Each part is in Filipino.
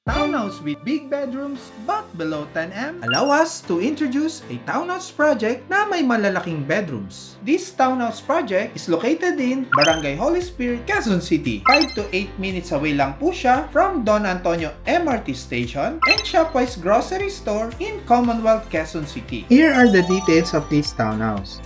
Townhouse with big bedrooms but below 10M allow us to introduce a townhouse project na may malalaking bedrooms. This townhouse project is located in Barangay Holy Spirit, Quezon City. 5 to 8 minutes away lang po siya from Don Antonio MRT Station and Shopwise Grocery Store in Commonwealth, Quezon City. Here are the details of this townhouse.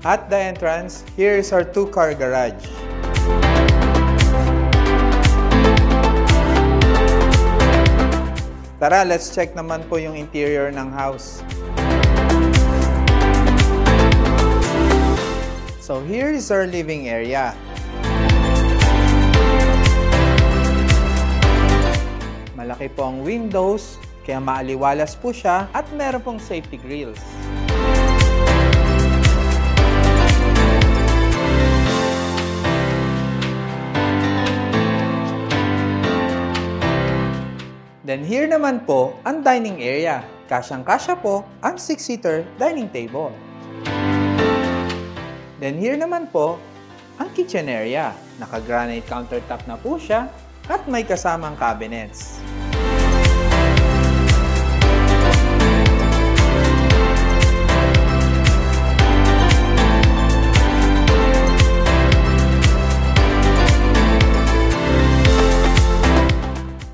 At the entrance, here is our 2-car garage. Tara, let's check naman po yung interior ng house. So here is our living area. Malaki po ang windows, kaya maaliwalas po siya at meron pong safety grills. Then here naman po ang dining area. Kasyang-kasya po ang 6-seater dining table. Then here naman po ang kitchen area. Naka-granite countertop na po siya at may kasamang cabinets.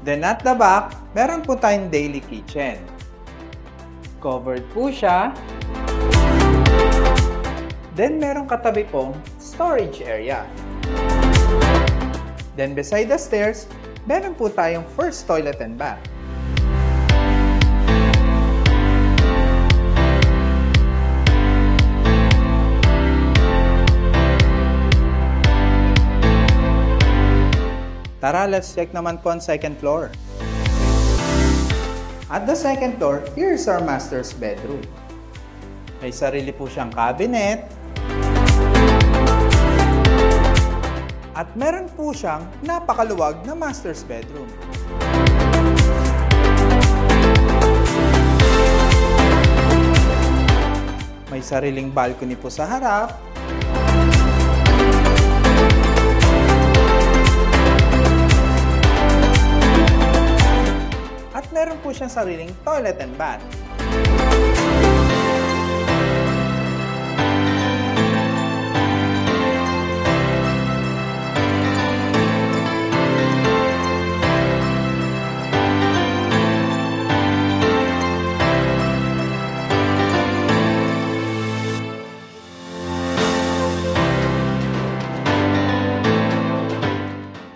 Then at the back, meron po tayong daily kitchen. Covered po siya. Then meron katabi pong storage area. Then beside the stairs, meron po tayong first toilet and bath. Tara, let's check naman po ang second floor. At the second floor, here's our master's bedroom. May sarili po siyang cabinet. At meron po siyang napakaluwag na master's bedroom. May sariling balcony po sa harap. At meron po siyang sariling toilet and bath.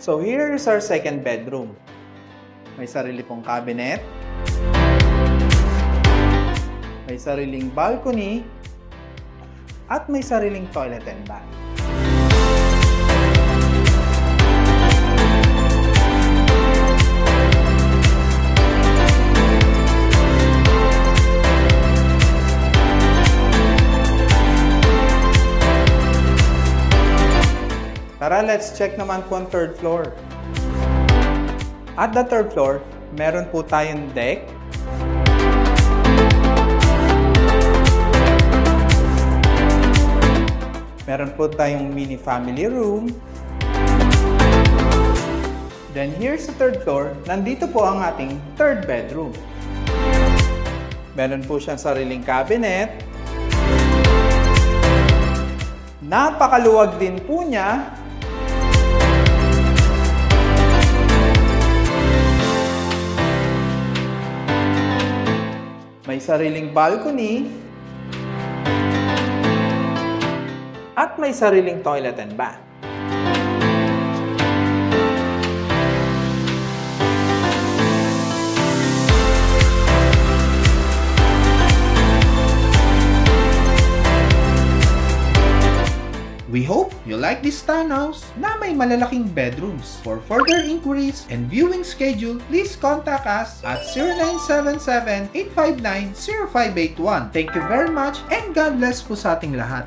So here is our second bedroom. May sarili pong cabinet. May sariling balcony. At may sariling toilet and bath. Tara, let's check naman po ang third floor. At the third floor, meron po tayong deck. Meron po tayong mini family room. Then here's the third floor. Nandito po ang ating third bedroom. Meron po siyang sariling cabinet. Napakaluwag din po niya. May sariling balcony. At may sariling toilet and bath. We hope you like this townhouse na may malalaking bedrooms. For further inquiries and viewing schedule, please contact us at 0977-859-0581. Thank you very much and God bless po sa ating lahat.